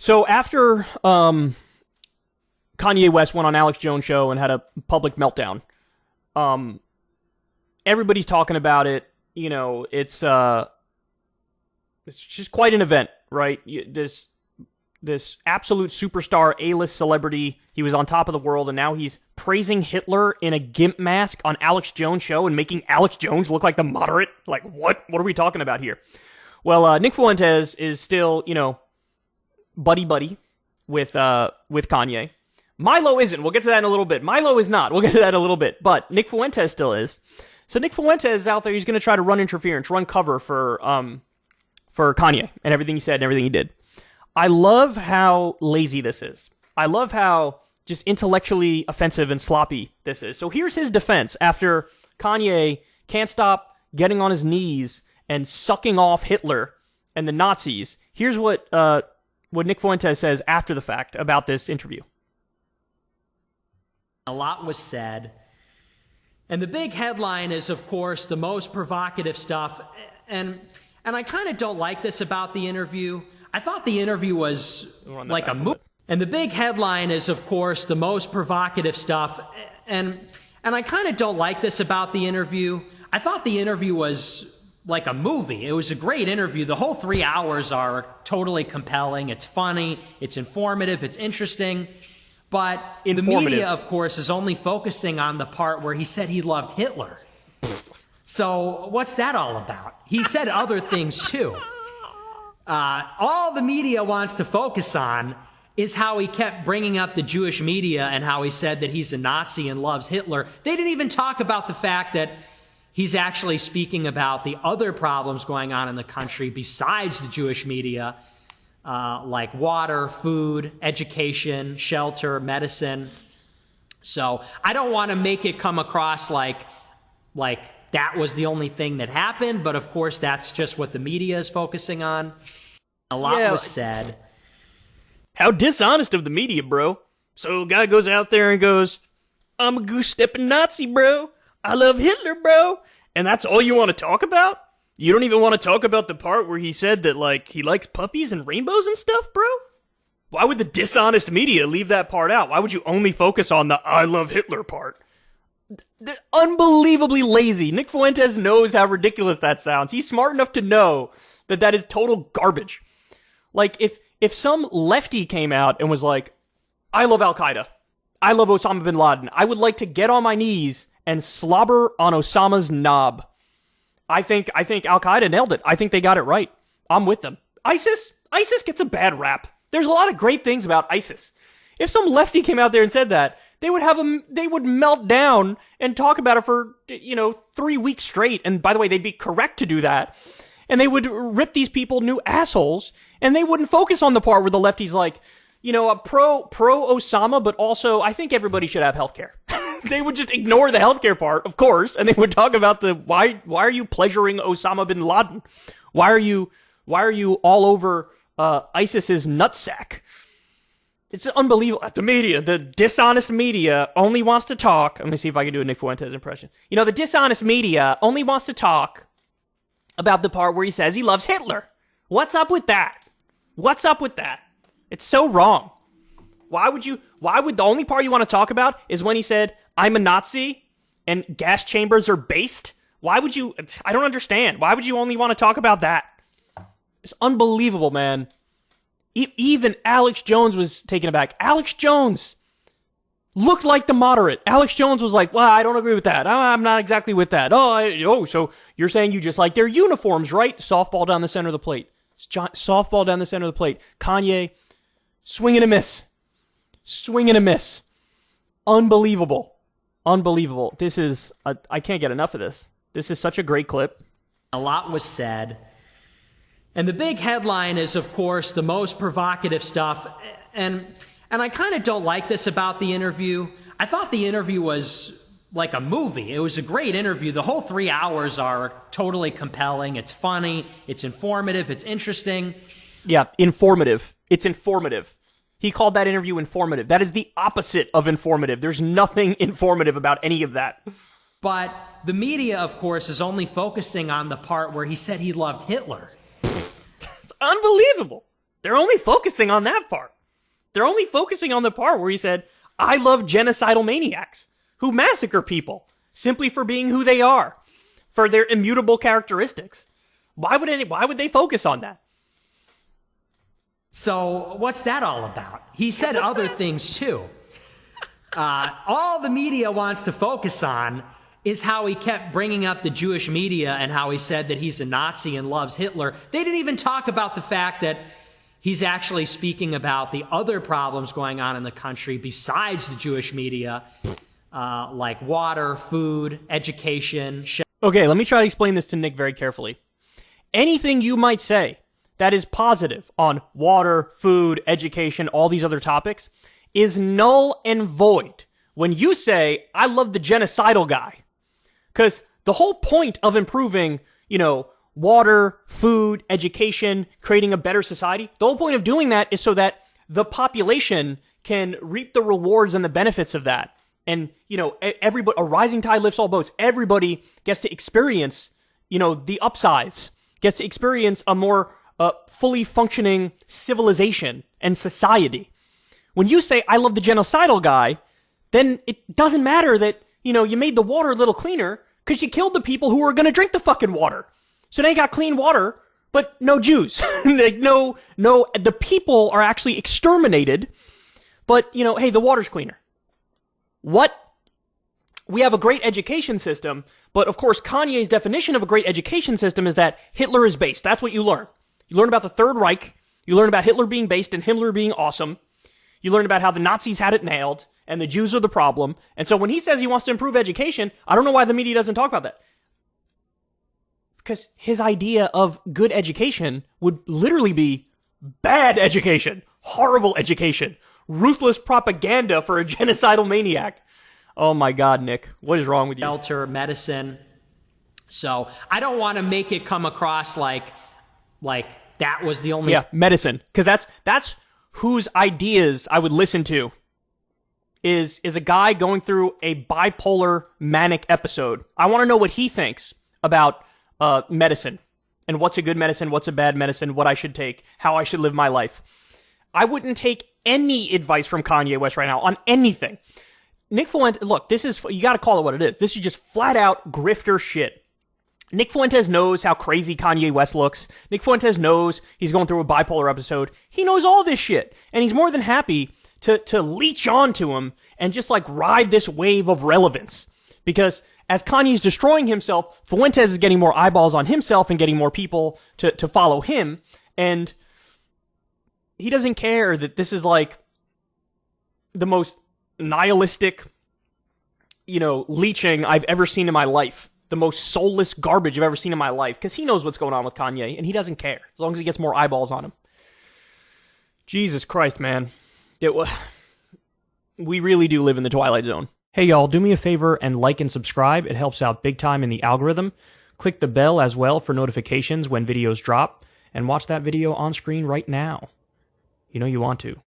So after Kanye West went on Alex Jones' show and had a public meltdown, everybody's talking about it. You know, it's just quite an event, right? This absolute superstar, A-list celebrity, he was on top of the world, and now he's praising Hitler in a gimp mask on Alex Jones' show and making Alex Jones look like the moderate. Like, what? What are we talking about here? Well, Nick Fuentes is still, you know, buddy-buddy with Kanye. Milo isn't. We'll get to that in a little bit. Milo is not. We'll get to that in a little bit. But Nick Fuentes still is. So Nick Fuentes is out there. He's going to try to run interference, run cover for Kanye and everything he said and everything he did. I love how lazy this is. I love how just intellectually offensive and sloppy this is. So here's his defense after Kanye can't stop getting on his knees and sucking off Hitler and the Nazis. Here's what Nick Fuentes says after the fact about this interview. A lot was said. And the big headline is, of course, the most provocative stuff. And I kind of don't like this about the interview. I thought the interview was like a movie. And the big headline is, of course, the most provocative stuff. And I kind of don't like this about the interview. I thought the interview was like a movie. It was a great interview. The whole 3 hours are totally compelling. It's funny. It's informative. It's interesting. But the media, of course, is only focusing on the part where he said he loved Hitler. So what's that all about? He said other things, too. All the media wants to focus on is how he kept bringing up the Jewish media and how he said that he's a Nazi and loves Hitler. They didn't even talk about the fact that he's actually speaking about the other problems going on in the country besides the Jewish media, like water, food, education, shelter, medicine. So I don't want to make it come across like that was the only thing that happened, but of course that's just what the media is focusing on. A lot was said. How dishonest of the media, bro. So a guy goes out there and goes, I'm a goose-stepping Nazi, bro. I love Hitler, bro. And that's all you want to talk about? You don't even want to talk about the part where he said that, like, he likes puppies and rainbows and stuff, bro? Why would the dishonest media leave that part out? Why would you only focus on the I love Hitler part? Unbelievably lazy. Nick Fuentes knows how ridiculous that sounds. He's smart enough to know that that is total garbage. Like, if some lefty came out and was like, I love Al-Qaeda. I love Osama bin Laden. I would like to get on my knees and slobber on Osama's knob. I think Al-Qaeda nailed it. I think they got it right. I'm with them. ISIS gets a bad rap. There's a lot of great things about ISIS. If some lefty came out there and said that, they would melt down and talk about it for, 3 weeks straight. And by the way, they'd be correct to do that. And they would rip these people new assholes, and they wouldn't focus on the part where the lefty's like, pro Osama, but also I think everybody should have healthcare. They would just ignore the healthcare part, of course, and they would talk about the why are you pleasuring Osama bin Laden? Why are you all over ISIS's nutsack? It's unbelievable. The media, the dishonest media, only wants to talk. Let me see if I can do a Nick Fuentes impression. The dishonest media only wants to talk about the part where he says he loves Hitler. What's up with that? What's up with that? It's so wrong. Why would the only part you want to talk about is when he said, I'm a Nazi and gas chambers are based? Why would you? I don't understand. Why would you only want to talk about that? It's unbelievable, man. Even Alex Jones was taken aback. Alex Jones looked like the moderate. Alex Jones was like, well, I don't agree with that. I'm not exactly with that. So you're saying you just like their uniforms, right? Softball down the center of the plate. Softball down the center of the plate. Kanye, swing and a miss. Swing and a miss. Unbelievable. Unbelievable. This is, I can't get enough of this. This is such a great clip. A lot was said. And the big headline is, of course, the most provocative stuff. And I kind of don't like this about the interview. I thought the interview was like a movie. It was a great interview. The whole 3 hours are totally compelling. It's funny. It's informative. It's interesting. Yeah, informative. It's informative. He called that interview informative. That is the opposite of informative. There's nothing informative about any of that. But the media, of course, is only focusing on the part where he said he loved Hitler. It's unbelievable. They're only focusing on that part. They're only focusing on the part where he said, I love genocidal maniacs who massacre people simply for being who they are, for their immutable characteristics. Why would they focus on that? So what's that all about? He said other things too. All the media wants to focus on is how he kept bringing up the Jewish media and how he said that he's a Nazi and loves Hitler. They didn't even talk about the fact that he's actually speaking about the other problems going on in the country besides the Jewish media, like water, food, education. Okay, let me try to explain this to Nick very carefully. Anything you might say that is positive on water, food, education, all these other topics is null and void when you say, I love the genocidal guy. Because the whole point of improving, water, food, education, creating a better society, the whole point of doing that is so that the population can reap the rewards and the benefits of that. And, everybody, a rising tide lifts all boats. Everybody gets to experience, the upsides, gets to experience a more fully functioning civilization and society. When you say, I love the genocidal guy, then it doesn't matter that, you made the water a little cleaner because you killed the people who were going to drink the fucking water. So now you got clean water, but no Jews. The people are actually exterminated, but, hey, the water's cleaner. What? We have a great education system, but of course Kanye's definition of a great education system is that Hitler is based. That's what you learn. You learn about the Third Reich. You learn about Hitler being based and Himmler being awesome. You learn about how the Nazis had it nailed and the Jews are the problem. And so when he says he wants to improve education, I don't know why the media doesn't talk about that. Because his idea of good education would literally be bad education, horrible education, ruthless propaganda for a genocidal maniac. Oh my God, Nick, what is wrong with you? Shelter, medicine. So I don't want to make it come across like that was the only... Yeah, medicine. Because that's whose ideas I would listen to is a guy going through a bipolar manic episode. I want to know what he thinks about medicine and what's a good medicine, what's a bad medicine, what I should take, how I should live my life. I wouldn't take any advice from Kanye West right now on anything. Nick Fuentes, look, you got to call it what it is. This is just flat out grifter shit. Nick Fuentes knows how crazy Kanye West looks. Nick Fuentes knows he's going through a bipolar episode. He knows all this shit. And he's more than happy to leech onto him and just ride this wave of relevance. Because as Kanye's destroying himself, Fuentes is getting more eyeballs on himself and getting more people to follow him. And he doesn't care that this is the most nihilistic, leeching I've ever seen in my life. The most soulless garbage I've ever seen in my life. Because he knows what's going on with Kanye, and he doesn't care. As long as he gets more eyeballs on him. Jesus Christ, man. We really do live in the Twilight Zone. Hey, y'all, do me a favor and like and subscribe. It helps out big time in the algorithm. Click the bell as well for notifications when videos drop. And watch that video on screen right now. You know you want to.